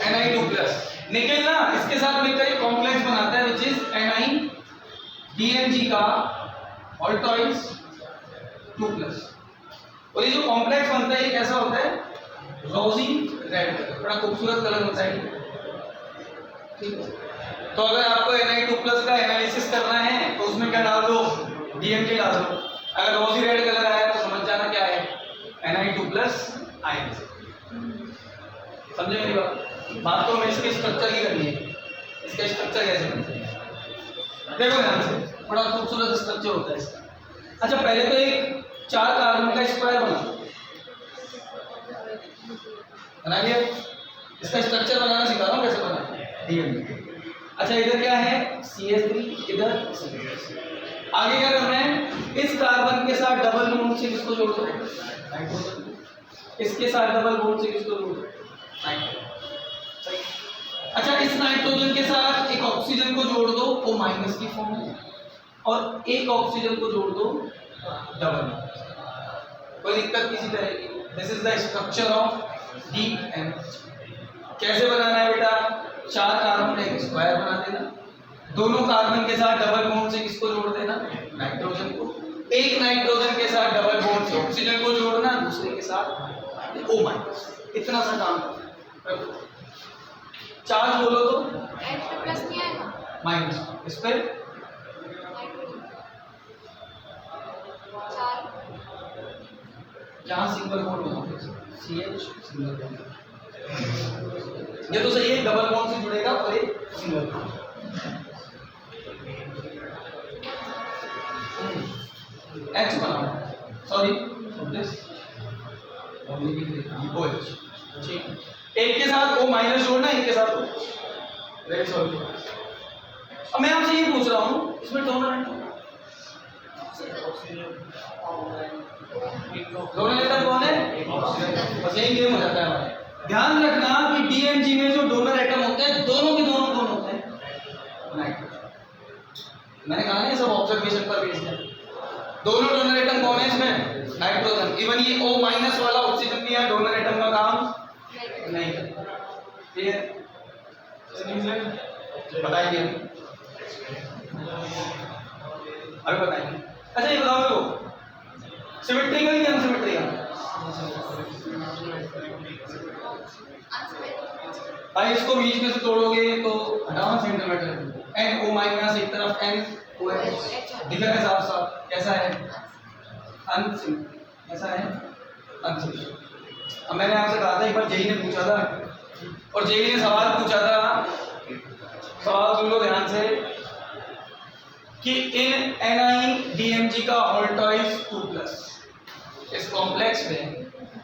Na2+। निकल ना इसके साथ मिलकर एक कॉम्प्लेक्स बनाता है विच इज NiDMG का ऑल्टोइस 2+। और ये जो कॉम्प्लेक्स बनता है ये कैसा होता है, रोजी रेड कलर, बड़ा खूबसूरत कलर होता है। ठीक है, तो अगर आपको Na2+ का एनालिसिस करना है तो उसमें क्या डाल दो, DMG डाल दो। अगर रोजी रेड कलर आया तो समझ जाना क्या है, Na2+ आयन। समझे मेरी बात तो हमें इसके स्ट्रक्चर की करनी है, इसका स्ट्रक्चर कैसे बनता है देखो ध्यान से, बड़ा खूबसूरत स्ट्रक्चर होता है इसका। अच्छा पहले तो एक 4 कार्बन का स्क्वायर बना लिया, इसका स्ट्रक्चर बनाना सिखा रहा हूँ कैसे बनाना DMG। अच्छा इधर क्या है CH3, इधर CH3। आगे क्या करना है, इस कार्बन के साथ डबल बॉन्ड से किसको जोड़ दो, नाइट्रोजन। इसके साथ डबल बॉन्ड से किसको जोड़ दो, नाइट्रोजन। अच्छा इस नाइट्रोजन के साथ एक ऑक्सीजन को जोड़ दो, O- की फॉर्म में, और एक ऑक्सीजन को जोड़ दो डबल। कोई दिक्कत किसी तरह की। This is the structure of DMG। कैसे बनाना है बेटा, 4 कार्बन का एक स्क्वायर बना देना, दोनों कार्बन के साथ डबल बॉन्ड से किसको जोड़ देना, नाइट्रोजन को। एक नाइट्रोजन के साथ डबल बॉन्ड से ऑक्सीजन को जोड़ना, दूसरे के साथ O-। इतना सा काम। चार्ज बोलो तो H++ नहीं आएगा, माइनस, इस पर 4 जहां सिंगल बॉन्ड बनाओगे CH सिंगल बॉन्ड, ये तो सही है, डबल बॉन्ड से जुड़ेगा और एक सिंगल बॉन्ड। H बनाओ, सॉरी दिस ओनली OH। ठीक, एक के साथ O- जोड़ना, एक के साथ O। Very sorry. अब मैं आपसे ये पूछ रहा हूँ इसमें डोनर एटम कौन है, बस यही गेम हो जाता है हमारे। ध्यान रखना कि DMG में जो डोनर एटम होते हैं दोनों के दोनों कौन होते हैं, नाइट्रोजन। मैंने कहा ना सब ऑब्जर्वेशन पर बेस्ड है। दोनों डोनर एटम कौन है इसमें, नाइट्रोजन। इवन ये O- वाला ऑक्सीजन भी है, डोनर एटम का काम नहीं करता। क्लियर, बताइए अभी बताएंगे। अच्छा ये बताओ मेरे को, सिमेट्रिकल या अनसिमेट्रिकल, भाई इसको बीच में से तोड़ोगे तो हटाओ सेंटीमीटर, NO- एक तरफ NOH, दिख रहा है साफ साफ, कैसा है अनसिमेट्रिकल, कैसा है अनसिमेट्रिकल। अब मैंने आपसे कहा था एक बार जेई ने पूछा था, और जेई ने सवाल पूछा था, सवाल सुन लो ध्यान से, कि इन NiDMG का ऑल्टोइस 2+, इस कॉम्प्लेक्स में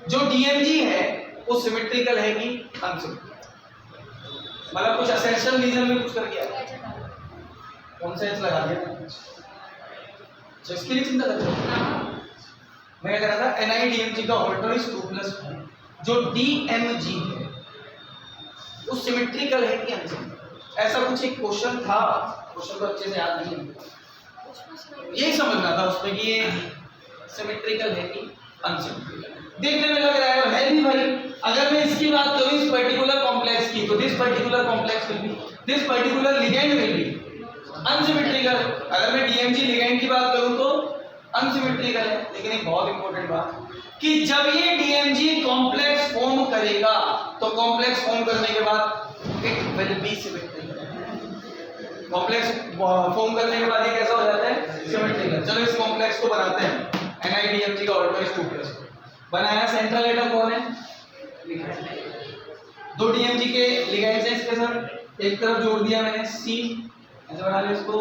जो DMG है वो सिमेट्रिकल है कि अनसिमेट्रिकल, मतलब कुछ एसेंशियल रीजन में कुछ कर गया, कौन सा एच लगा दिया, तो इसके लिए चिंता करते हो। मैं क्या कह रहा था, NiDMG का ऑल्टोइस 2+ है, जो DMG है वो सिमेट्रिकल है कि अनसिमेट्रिकल, ऐसा कुछ एक क्वेश्चन था, क्वेश्चन तो अच्छे से याद नहीं है, यही समझना था उसमें कि ये सिमेट्रिकल है कि अनसिमेट्रिकल। देखने में लग रहा है और है भी भाई। अगर मैं इसकी बात करूं इस पर्टिकुलर कॉम्प्लेक्स की, तो this particular complex will be, this particular ligand will be unsymmetrical. अगर मैं DMG लिगेंड की बात करूं तो अनसिमेट्रिकल है। लेकिन एक बहुत इंपॉर्टेंट बात कि जब ये DMG कॉम्प्लेक्स फॉर्म करेगा तो कॉम्प्लेक्स फॉर्म करने के बाद it will be symmetrical. Complex form करने के बाद ये कैसा हो जाता है, सिमेट्रिकल। चलो इस कॉम्प्लेक्स को बनाते हैं, NiDMG का ऑल्टोइस 2+ बनाया। सेंट्रल एटम कौन है, दो DMG के लिगेंड्स हैं इसके साथ, एक तरफ जोड़ दिया मैंने C, ऐसे बना लिया इसको,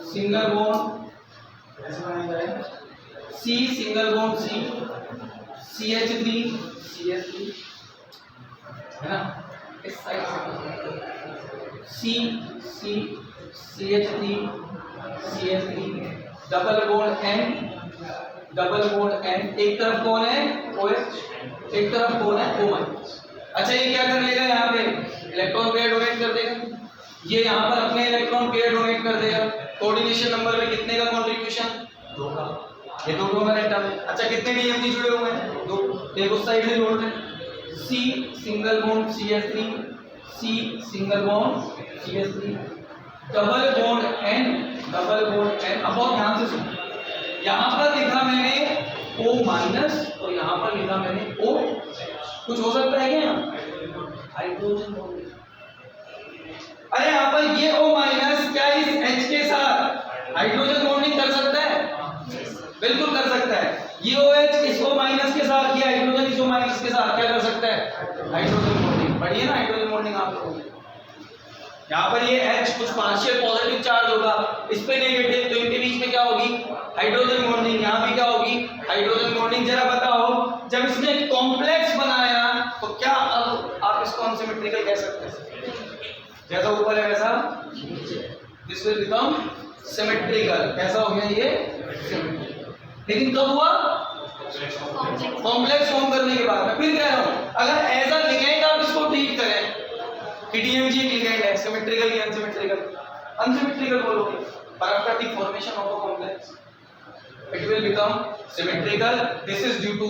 सिंगल बॉन्ड ऐसे बनाया जाए, C single bond C, CH3 CH3 है ना, इस साइड से C CH3 CH3 double bond N, एक तरफ कौन है OH, एक तरफ कौन है O-। अच्छा ये क्या कर लेगा, यहाँ पे इलेक्ट्रॉन पेयर डोनेट कर देगा, ये यहाँ पर अपने इलेक्ट्रॉन पेयर डोनेट कर देगा। कोऑर्डिनेशन नंबर में कितने का कंट्रीब्यूशन, 2 का। ये दो डोनर एटम है। अच्छा कितने डीएमजी जुड़े हुए हैं? दो। एक उस साइड से जोड़ दें, C single bond CH3, C single bond CH3, double bond N, double bond N। अब बहुत ध्यान से सुनो, यहाँ पर लिखा मैंने O माइनस और यहाँ पर लिखा मैंने O। कुछ हो सकता है क्या? Hydrogen bond. अरे यहाँ पर ये O माइनस क्या इस H के साथ हाइड्रोजन बॉन्डिंग कर सकता है? बिल्कुल कर सकता है। ये OH इस O माइनस के साथ, ये हाइड्रोजन इस O माइनस के साथ क्या कर सकता है? Hydrogen bonding. बढ़िया ना हाइड्रोजन बॉन्डिंग आप लोगों को। यहाँ पर ये H कुछ पार्शियल पॉजिटिव चार्ज होगा, इस पे नेगेटिव, तो इनके बीच में क्या होगी? Hydrogen bonding. यहाँ भी क्या होगी? Hydrogen bonding. जरा बताओ, जब इसने कॉम्प्लेक्स बनाया तो क्या अब आप इसको अनसिमेट्रिकल कह सकते हैं? जैसा ऊपर है वैसा दिस विल बिकम सिमेट्रिकल। कैसा हो गया ये? सिमेट्रिकल। लेकिन कब हुआ? कॉम्प्लेक्स फॉर्म करने के बाद। मैं फिर कह रहा हूं, अगर एज अ लिगेंड आप इसको ट्रीट करें कि डीएमजी एक लिगेंड है, सिमेट्रिकल या अनसिमेट्रिकल? अनसिमेट्रिकल बोलोगे, पर after the formation of a complex it will become symmetrical. This is due to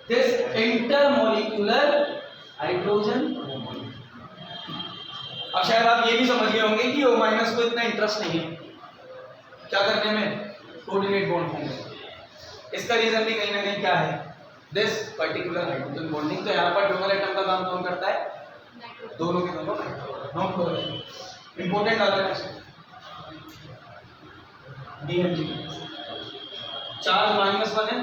this intermolecular hydrogen bond. अब शायद आप ये भी समझ गए होंगे कि O माइनस को इतना इंटरेस्ट नहीं है क्या करने में? कोऑर्डिनेट बॉन्ड फॉर्म में। इसका रीजन भी कहीं ना कहीं क्या है? This particular hydrogen bonding. तो यहाँ पर डोनर एटम का काम कौन करता है? दोनों के दोनों नॉन कोवैलेंट। इंपॉर्टेंट आता है डीएमजी चार्ज -1 है,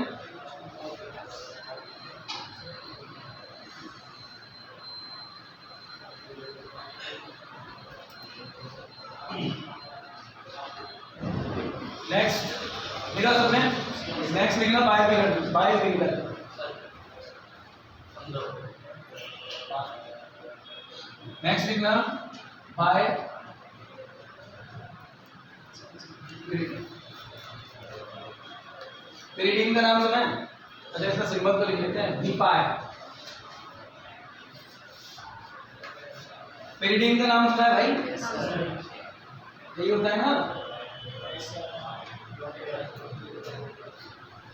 नेक्स्ट लिखा सबने? नेक्स्ट लिखना बायोपिलर। बायोपिलर नेक्स्ट लिखना बाय पेरिडिन का नाम सुना है? अच्छा इसका सिंबल तो लिख लेते हैं, डी पाई। पेरिडिन का नाम सुना है भाई? यही होता है ना,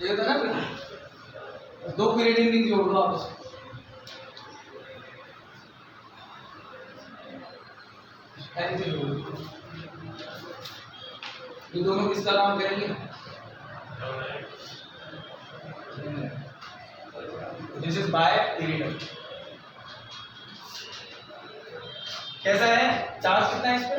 ये होता है ना। दो पेरिडिन रिंग जोड़ दो आपस में, ये दोनों किसका काम करेंगे? This is bipyridyl. कैसा है? चार्ज कितना है इस पे?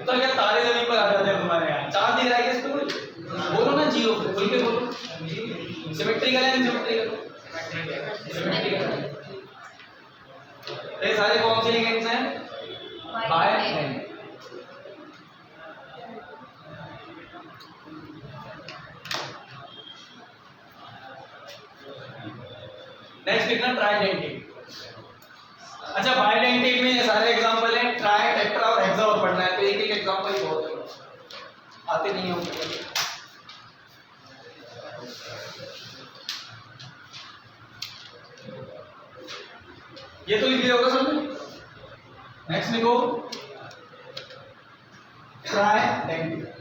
तो क्या तारे जमीन पर आ जाते हैं तुम्हारे यहाँ? चार्ज दिख रहा है इस पे? कोई बोलो ना, जीरो बोल के बोलो। सिमेट्रिकल है अनसिमेट्रिकल? सिमेट्रिकल। ये सारे कौन से लिगेंड्स हैं? बायोपिरिडल। नेक्स्ट लिखना ट्राइडेंटेट। अच्छा बाइडेंटेट में ये सारे एग्जांपल हैं, ट्राई, टेट्रा और हेक्सा और पढ़ना है, तो एक एक एग्जांपल ही बहुत है, आते नहीं होंगे। ये तो लिख लिया होगा सबने। नेक्स्ट लिखो ट्राइडेंटेट।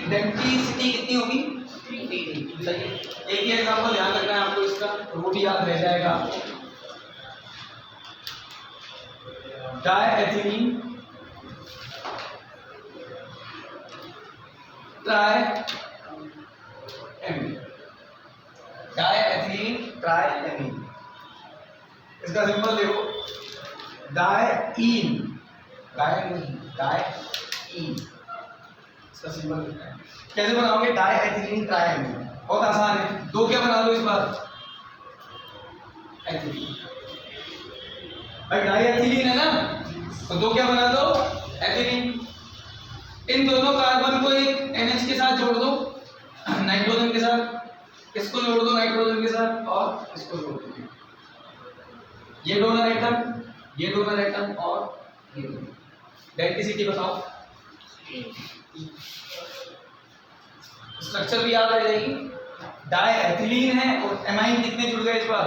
डेंटिसिटी कितनी होगी? 3. सही है। एक ही एग्जांपल ध्यान रखना है आपको, इसका वो भी याद रह जाएगा आपको। डायएथिलीन ट्राइएमीन। डायएथिलीन ट्राइएमीन, इसका सिंबल देखो, डायईन। डायईन इसका सिंबल है। कैसे बनाओगे? डायएथिलीन ट्राइएमीन। बहुत आसान है, दो क्या बना लो इस बार? एथिलीन। भाई डायएथिलीन है ना, तो दो क्या बना दो? एथिलीन। इन दोनों कार्बन को एक NH के साथ जोड़ दो, नाइट्रोजन के साथ। इसको जोड़ दो नाइट्रोजन के साथ और इसको जोड़ दो। ये डोनर एटम, ये डोनर एटम और ये डोनर। डेंसिटी बताओ। स्ट्रक्चर भी याद आ जाएगी। डाई एथिलीन है और एमाइन कितने जुड़ गए इस बार,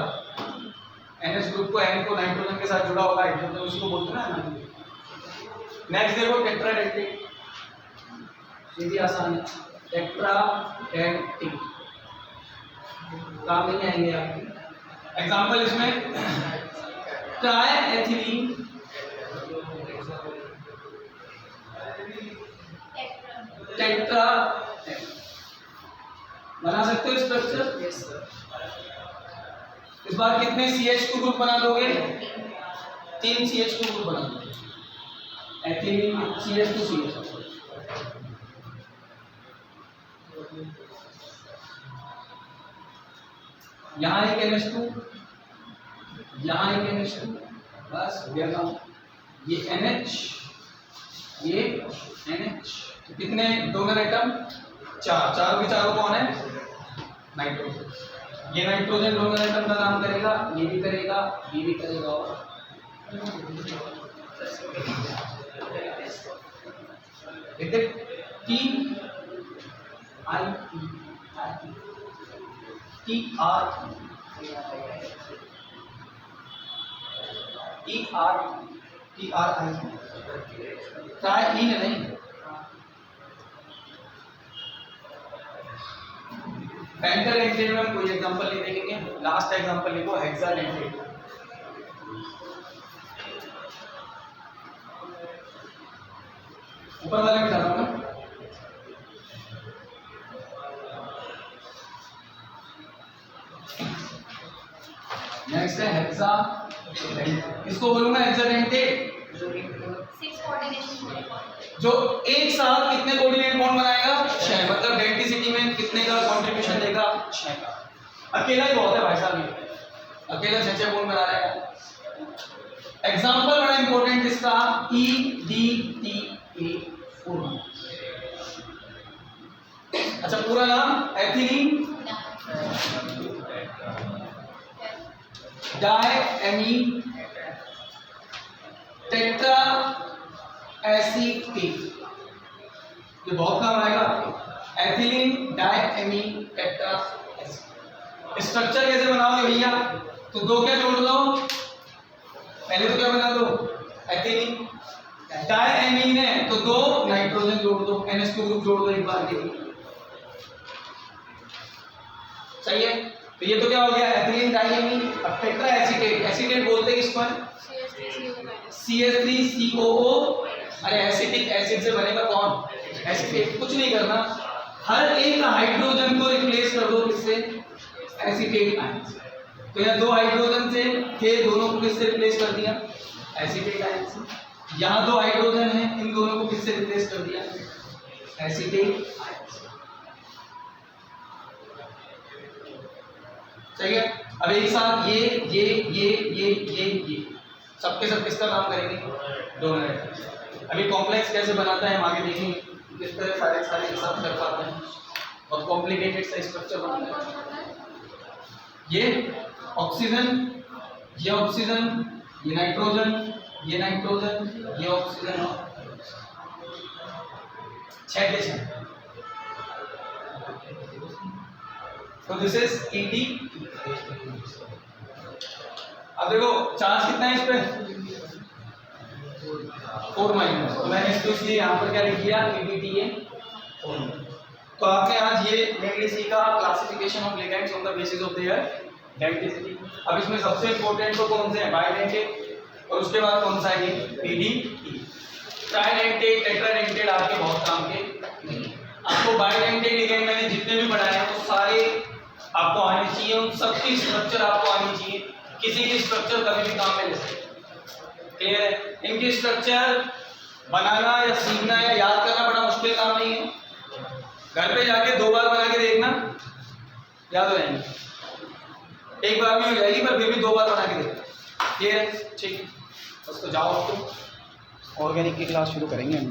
NH ग्रुप को N को नाइट्रोजन के साथ जुड़ा होगा हाइड्रोजन, तो उसको बोलते हैं ना। नेक्स्ट देखो टेट्राडेंटेट, ये भी आसान है। टेट्राडेंटेट काम नहीं आएंगे आपके एग्जांपल इसमें ट्राई एथिलीन, टेट्रा, बना सकते हो स्ट्रक्चर। Yes sir. इस बार कितने CH2 ग्रुप बना दोगे, 3 CH2 ग्रुप बना दोगे, एथिलीन CH2CH। यहाँ एक NH2, यहाँ एक NH2, बस हो गया काम। ये NH, ये NH, तो कितने डोनर एटम, 4, चारों के चारों कौन है, नाइट्रोजन। ये नाइट्रोजन डोनर एटम का काम करेगा, ये भी करेगा, ये भी करेगा। और T I T R I try in नहीं, पेंटाडेंटेट में हम कोई एग्जांपल नहीं देखेंगे। लास्ट एग्जांपल लिखो हेक्साडेंटेट। ऊपर वाले में डालो ना, नेक्स्ट है हेक्सा, इसको बोलूंगा हेक्साडेंटेट, 6 कोऑर्डिनेशन जो एक साथ कितने कोऑर्डिनेट बॉन्ड बनाएगा, 6। मतलब डेंसिटी में कितने का कंट्रीब्यूशन देगा, 6 का। अकेला ही बहुत है भाई साहब, ये अकेला 6 बॉन्ड बना रहा है। एग्जांपल बड़ा इंपॉर्टेंट इसका, EDTA4। अच्छा पूरा नाम एथिलीन डायएमीन टेट्रा एसीटेट, ये बहुत काम आएगा आपको। Ethylene diamine tetra acetate. Structure कैसे बनाओगे भैया, तो 2 क्या जोड़ दो, पहले तो क्या बना दो, एथिलीन, डायएमीन है तो 2 नाइट्रोजन जोड़ दो, NH2 ग्रुप जोड़ दो एक बार के लिए, सही है। तो ये तो क्या हो गया, एथिलीन डायएमीन। अब टेट्रा एसीटेट, एसीटेट बोलते हैं किसको, CH3COO। अरे एसिटिक एसिड से बनेगा कौन, एसीटेट। कुछ नहीं करना, हर एक हाइड्रोजन को रिप्लेस कर दो किससे, एसीटेट आयन से। तो यहाँ 2 हाइड्रोजन से थे, दोनों को किससे रिप्लेस कर दिया, एसीटेट आयन से। यहाँ 2 हाइड्रोजन है, इन दोनों को किससे रिप्लेस कर दिया, एसीटेट आयन से। सही है। अब एक साथ ये सबके सब किसका काम करेंगे, डोनर एटम। अभी कॉम्प्लेक्स कैसे बनाता है हम आगे देखेंगे, किस तरह सारे एक साथ कर पाते हैं और कॉम्प्लिकेटेड सा स्ट्रक्चर बनाता है। ये ऑक्सीजन, ये ऑक्सीजन, ये नाइट्रोजन, ये नाइट्रोजन, ये ऑक्सीजन, 6 के 6। तो दिस इज ED। अब देखो चार्ज कितना है इस पे, 4 माइनस, तो मैंने इसको इसलिए यहाँ पर क्या लिख दिया, EDTA4। तो आपने आज ये मेनली सीखा classification of ligands on the basis of their density. अब इसमें सबसे इंपॉर्टेंट तो कौन से हैं, बाइडेंटेट, और उसके बाद कौन सा है ये, PDE। ट्राइडेंटेट, टेट्राडेंटेट आपके बहुत काम के नहीं। आपको बाइडेंटेट लिगेंड मैंने जितने भी पढ़ाए हैं वो सारे आपको आने चाहिए, उन सबकी स्ट्रक्चर आपको आनी चाहिए, किसी की स्ट्रक्चर कभी भी काम में ले सकते। क्लियर है। इनकी स्ट्रक्चर बनाना या सीखना या याद करना बड़ा मुश्किल काम नहीं है, घर पे जाके 2 बार बना के देखना, याद हो जाएंगे। एक बार में हो जाएगी पर फिर भी 2 बार बना के देखना। क्लियर है, ठीक है। बस तो जाओ, तो ऑर्गेनिक की क्लास शुरू करेंगे हम।